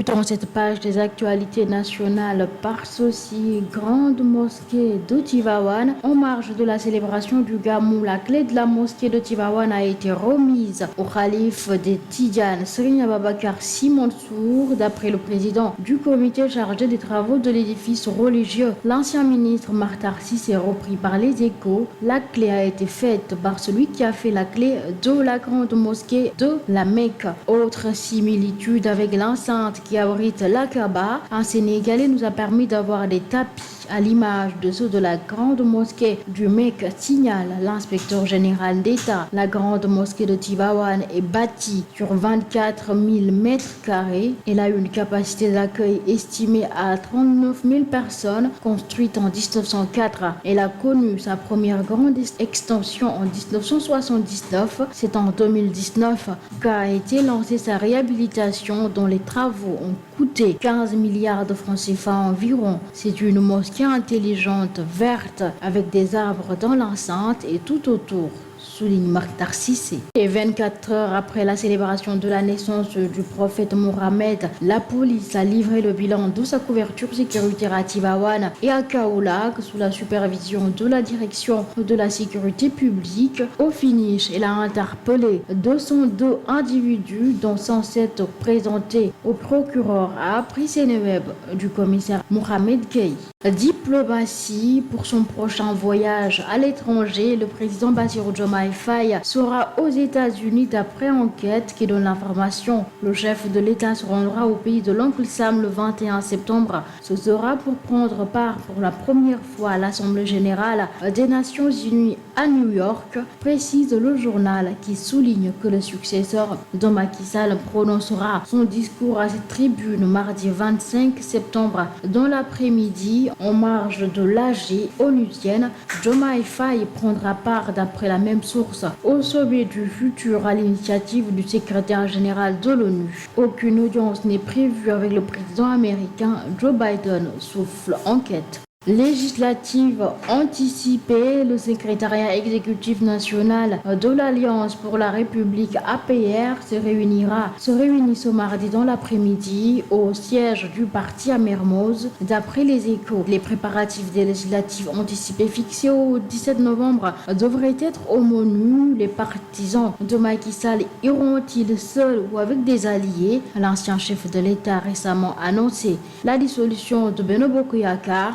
Dans cette page des actualités nationales, par ceci, grande mosquée de Tivaouane. En marge de la célébration du Gamou, la clé de la mosquée de Tivaouane a été remise au calife des Tidjanes, Serigne Ababacar Sy Mansour. D'après le président du comité chargé des travaux de l'édifice religieux, l'ancien ministre Makhtar Cissé, repris par les Échos, la clé a été faite par celui qui a fait la clé de la grande mosquée de la Mecque. Autre similitude avec l'enceinte qui abrite la Kaaba, un Sénégalais nous a permis d'avoir des tapis à l'image de ceux de la grande mosquée du Mecque, signale l'inspecteur général d'État. La grande mosquée de Tivaouane est bâtie sur 24 000 mètres carrés. Elle a une capacité d'accueil estimée à 39 000 personnes. Construite en 1904, elle a connu sa première grande extension en 1979. C'est en 2019 qu'a été lancée sa réhabilitation, dont les travaux ont coûté 15 milliards de francs CFA environ. C'est une mosquée intelligente, verte, avec des arbres dans l'enceinte et tout autour, souligne Makhtar Cissé. Et 24 heures après la célébration de la naissance du prophète Mohamed, la police a livré le bilan de sa couverture sécuritaire à Tivaouane et à Kaolack sous la supervision de la direction de la sécurité publique. Au finish, elle a interpellé 202 individus, dont 107 présentés au procureur, a appris Sénéweb du commissaire Mohamed Gueye. Diplomatie. Pour son prochain voyage à l'étranger, le président Bassirou Diomaye Faye sera aux États-Unis d'après enquête qui donne l'information. Le chef de l'État se rendra au pays de l'Oncle Sam le 21 septembre. Ce sera pour prendre part pour la première fois à l'Assemblée générale des Nations Unies à New York, précise le journal, qui souligne que le successeur de Macky Sall prononcera son discours à cette tribune mardi 25 septembre dans l'après-midi. En marge de l'AG onusienne, Diomaye Faye prendra part, d'après la même source, au sommet du futur à l'initiative du secrétaire général de l'ONU. Aucune audience n'est prévue avec le président américain Joe Biden, souffle enquête. Législative anticipée, le secrétariat exécutif national de l'Alliance pour la République APR se réunit ce mardi dans l'après-midi au siège du parti à Mermoz. D'après les Échos, les préparatifs des législatives anticipées fixés au 17 novembre devraient être au menu. Les partisans de Macky Sall iront-ils seuls ou avec des alliés? L'ancien chef de l'État a récemment annoncé la dissolution de Benno Bokk Yakaar,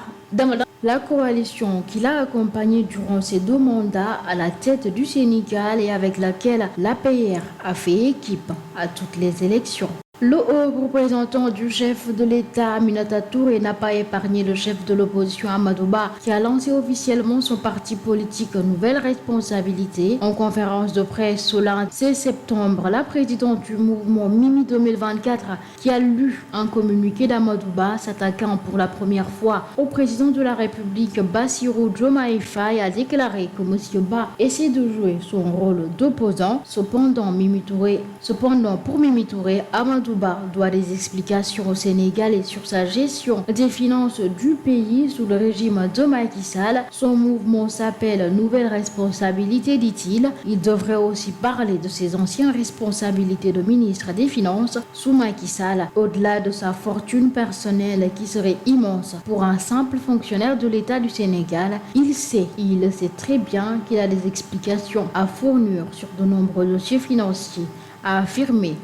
la coalition qui l'a accompagné durant ses 2 mandats à la tête du Sénégal et avec laquelle l'APR a fait équipe à toutes les élections. Le haut représentant du chef de l'État, Aminata Touré, n'a pas épargné le chef de l'opposition, Amadou Ba, qui a lancé officiellement son parti politique Nouvelle Responsabilité. En conférence de presse ce lundi 16 septembre, la présidente du mouvement Mimi 2024, qui a lu un communiqué d'Amadou Ba s'attaquant pour la première fois au président de la République, Bassirou Diomaye Faye, a déclaré que M. Ba essaie de jouer son rôle d'opposant. Cependant, pour Mimi Touré, Amadou Ba doit des explications au Sénégal et sur sa gestion des finances du pays sous le régime de Macky Sall. Son mouvement s'appelle Nouvelle Responsabilité, dit-il. Il devrait aussi parler de ses anciennes responsabilités de ministre des Finances sous Macky Sall, au-delà de sa fortune personnelle qui serait immense pour un simple fonctionnaire de l'État du Sénégal. Il sait très bien qu'il a des explications à fournir sur de nombreux dossiers financiers, a affirmé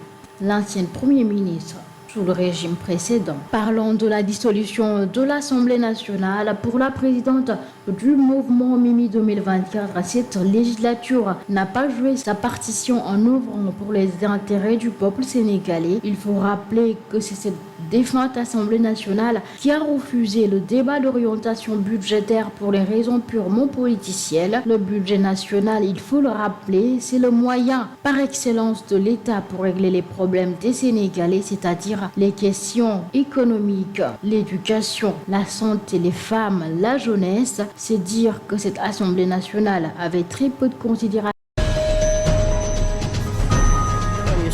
l'ancien Premier ministre sous le régime précédent. Parlons de la dissolution de l'Assemblée nationale. Pour la présidente du mouvement Mimi 2024, cette législature n'a pas joué sa partition en œuvrant pour les intérêts du peuple sénégalais. Il faut rappeler que c'est cette défunte Assemblée nationale qui a refusé le débat d'orientation budgétaire pour les raisons purement politiciennes. Le budget national, il faut le rappeler, c'est le moyen par excellence de l'État pour régler les problèmes des Sénégalais, c'est-à-dire les questions économiques, l'éducation, la santé, les femmes, la jeunesse. C'est dire que cette Assemblée nationale avait très peu de considération.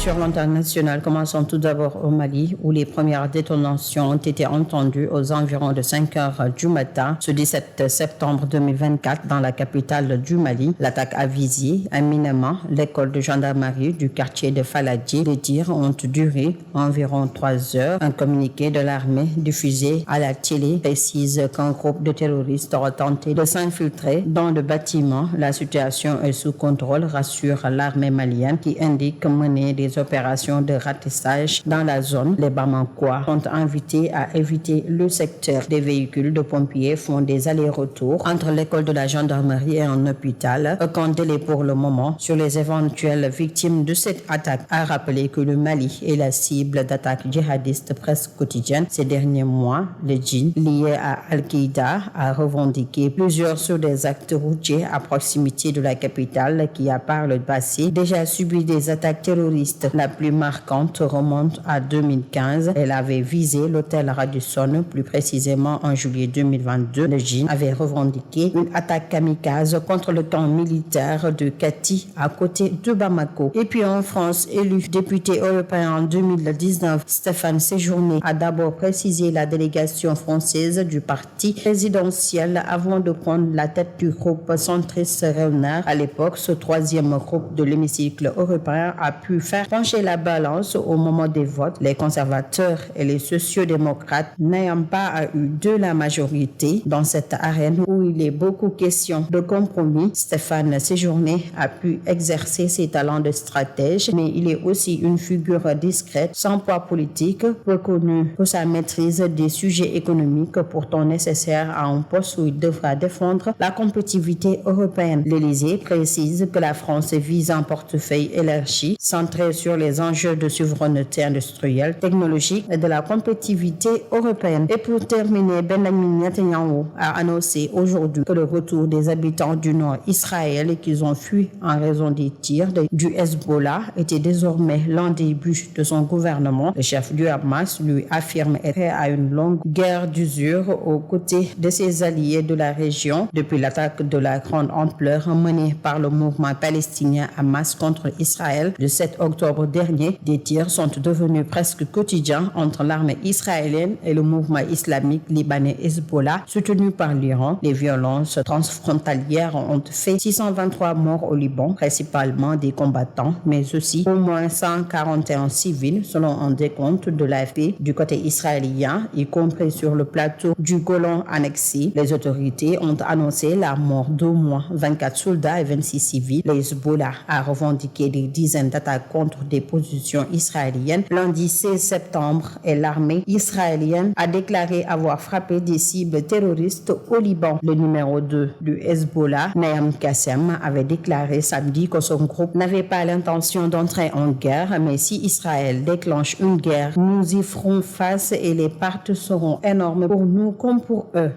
sur l'international, commençons tout d'abord au Mali, où les premières détonations ont été entendues aux environs de 5 heures du matin, ce 17 septembre 2024, dans la capitale du Mali. L'attaque a visé éminemment l'école de gendarmerie du quartier de Faladi. Les tirs ont duré environ 3 heures. Un communiqué de l'armée diffusé à la télé précise qu'un groupe de terroristes aura tenté de s'infiltrer dans le bâtiment. La situation est sous contrôle, rassure l'armée malienne, qui indique mener des opérations de ratissage dans la zone. Les Bamakois sont invités à éviter le secteur. Des véhicules de pompiers font des allers-retours entre l'école de la gendarmerie et un hôpital. Aucun délai pour le moment sur les éventuelles victimes de cette attaque. A rappelé que le Mali est la cible d'attaques djihadistes presque quotidiennes ces derniers mois. Le djinn lié à Al-Qaïda a revendiqué plusieurs sur des actes routiers à proximité de la capitale qui a par le passé déjà subi des attaques terroristes. La plus marquante remonte à 2015. Elle avait visé l'hôtel Radisson, plus précisément en juillet 2022. Le djinn avait revendiqué une attaque kamikaze contre le camp militaire de Kati à côté de Bamako. Et puis en France, élu député européen en 2019, Stéphane Séjourné a d'abord précisé la délégation française du parti présidentiel avant de prendre la tête du groupe centriste Revenir. À l'époque, ce troisième groupe de l'hémicycle européen a pu faire pencher la balance au moment des votes. Les conservateurs et les sociodémocrates n'ayant pas eu de la majorité dans cette arène où il est beaucoup question de compromis, Stéphane Séjourné a pu exercer ses talents de stratège, mais il est aussi une figure discrète, sans poids politique, reconnu pour sa maîtrise des sujets économiques pourtant nécessaires à un poste où il devra défendre la compétitivité européenne. L'Élysée précise que la France vise un portefeuille élargi, centré sur les enjeux de souveraineté industrielle, technologique et de la compétitivité européenne. Et pour terminer, Benjamin Netanyahu a annoncé aujourd'hui que le retour des habitants du nord Israël qu'ils ont fui en raison des tirs du Hezbollah était désormais l'un des buts de son gouvernement. Le chef du Hamas lui affirme être prêt à une longue guerre d'usure aux côtés de ses alliés de la région depuis l'attaque de la grande ampleur menée par le mouvement palestinien Hamas contre Israël le 7 octobre dernier. Des tirs sont devenus presque quotidiens entre l'armée israélienne et le mouvement islamique libanais Hezbollah soutenu par l'Iran. Les violences transfrontalières ont fait 623 morts au Liban, principalement des combattants, mais aussi au moins 141 civils selon un décompte de l'AFP du côté israélien, y compris sur le plateau du Golan annexé. Les autorités ont annoncé la mort d'au moins 24 soldats et 26 civils. Le Hezbollah a revendiqué des dizaines d'attaques contre des positions israéliennes lundi 16 septembre et l'armée israélienne a déclaré avoir frappé des cibles terroristes au Liban. Le numéro 2 du Hezbollah, Naim Qassem, avait déclaré samedi que son groupe n'avait pas l'intention d'entrer en guerre, mais si Israël déclenche une guerre, nous y ferons face et les pertes seront énormes pour nous comme pour eux.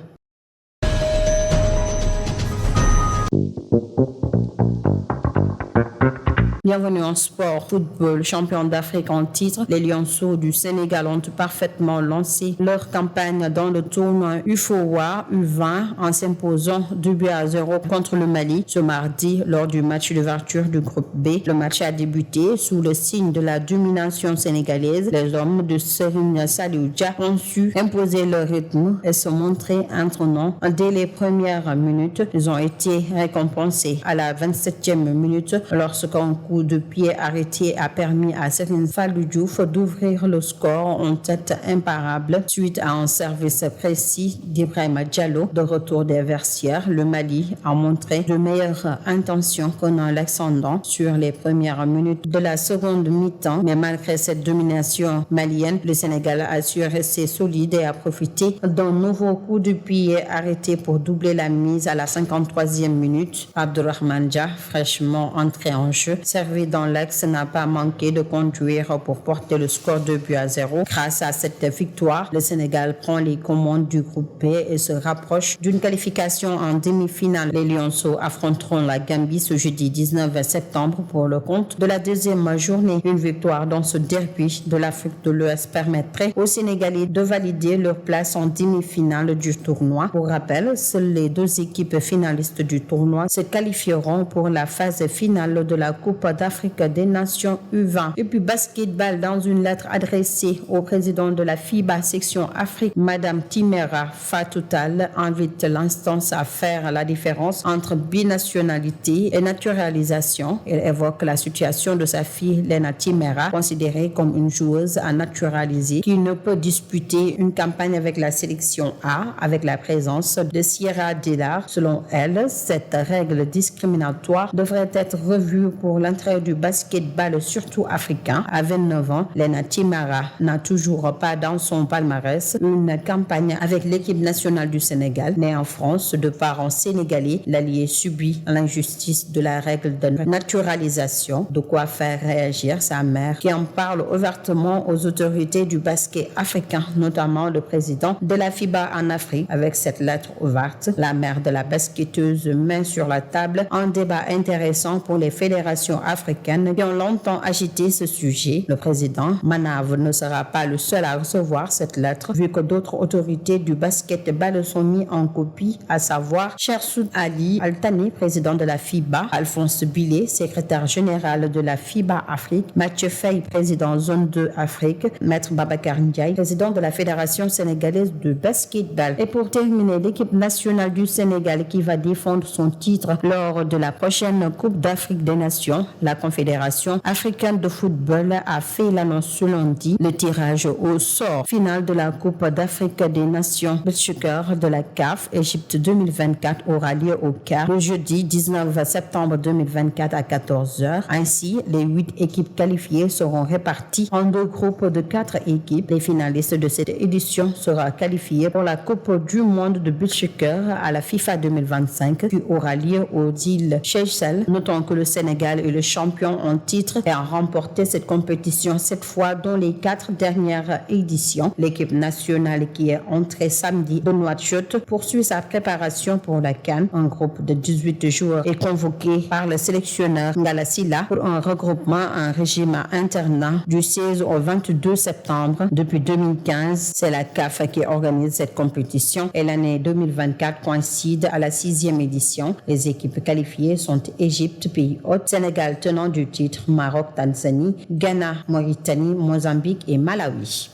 Bienvenue en sport, football, champion d'Afrique en titre. Les Lionceaux du Sénégal ont parfaitement lancé leur campagne dans le tournoi UFOA U20 en s'imposant 2-0 contre le Mali ce mardi lors du match d'ouverture du groupe B. Le match a débuté sous le signe de la domination sénégalaise. Les hommes de Serigne Saliou Dia ont su imposer leur rythme et se montrer entraînants. Dès les premières minutes, ils ont été récompensés à la 27e minute lorsqu'un coup de pied arrêté a permis à Serigne Fallou Diouf d'ouvrir le score en tête imparable suite à un service précis d'Ibrahima Diallo. De retour des vestiaires, le Mali a montré de meilleures intentions qu'en l'ascendant sur les premières minutes de la seconde mi-temps, mais malgré cette domination malienne, le Sénégal a su rester solide et a profité d'un nouveau coup de pied arrêté pour doubler la mise à la 53e minute. Abdourahmane Dia, fraîchement entré en jeu, servi dans l'axe, n'a pas manqué de conduire pour porter le score 2-0. Grâce à cette victoire, le Sénégal prend les commandes du groupe B et se rapproche d'une qualification en demi-finale. Les Lionceaux affronteront la Gambie ce jeudi 19 septembre pour le compte de la deuxième journée. Une victoire dans ce derby de l'Afrique de l'Ouest permettrait aux Sénégalais de valider leur place en demi-finale du tournoi. Pour rappel, seules les deux équipes finalistes du tournoi se qualifieront pour la phase finale de la Coupe d'Afrique des Nations U20. Et puis basketball, dans une lettre adressée au président de la FIBA section Afrique, Madame Timera Fatoutal invite l'instance à faire la différence entre binationalité et naturalisation. Elle évoque la situation de sa fille Lena Timera, considérée comme une joueuse à naturaliser, qui ne peut disputer une campagne avec la sélection A avec la présence de Sierra Dillard. Selon elle, cette règle discriminatoire devrait être revue pour l'entrée du basketball, surtout africain. À 29 ans, Lena Timera n'a toujours pas dans son palmarès une campagne avec l'équipe nationale du Sénégal. Née en France de parents sénégalais, l'allié subit l'injustice de la règle de naturalisation. De quoi faire réagir sa mère, qui en parle ouvertement aux autorités du basket africain, notamment le président de la FIBA en Afrique. Avec cette lettre ouverte, la mère de la basketteuse met sur la table un débat intéressant pour les fédérations africaines qui ont longtemps agité ce sujet. Le président Manav ne sera pas le seul à recevoir cette lettre, vu que d'autres autorités du basketball sont mis en copie, à savoir Chersoud Ali Altani, président de la FIBA, Alphonse Billet, secrétaire général de la FIBA Afrique, Mathieu Faye, président Zone 2 Afrique, Maître Babacar Ndiaye, président de la Fédération sénégalaise de basketball. Et pour terminer, l'équipe nationale du Sénégal qui va défendre son titre lors de la prochaine Coupe d'Afrique des Nations. La Confédération africaine de football a fait l'annonce ce lundi. Le tirage au sort final de la Coupe d'Afrique des Nations Beachsoccer de la CAF Égypte 2024 aura lieu au Caire le jeudi 19 septembre 2024 à 14h. Ainsi, les 8 équipes qualifiées seront réparties en 2 groupes de 4 équipes. Les finalistes de cette édition seront qualifiés pour la Coupe du monde de beachsoccer à la FIFA 2025 qui aura lieu aux îles Seychelles. Notons que le Sénégal est le champion en titre et a remporté cette compétition 7 fois dans les 4 dernières éditions. L'équipe nationale qui est entrée samedi de Nouakchott poursuit sa préparation pour la CAN. Un groupe de 18 joueurs est convoqué par le sélectionneur Ngala Sylla pour un regroupement en régime internat du 16 au 22 septembre. Depuis 2015, c'est la CAF qui organise cette compétition et l'année 2024 coïncide à la 6e édition. Les équipes qualifiées sont Égypte, pays hôte, Sénégal tenant du titre, Maroc, Tanzanie, Ghana, Mauritanie, Mozambique et Malawi.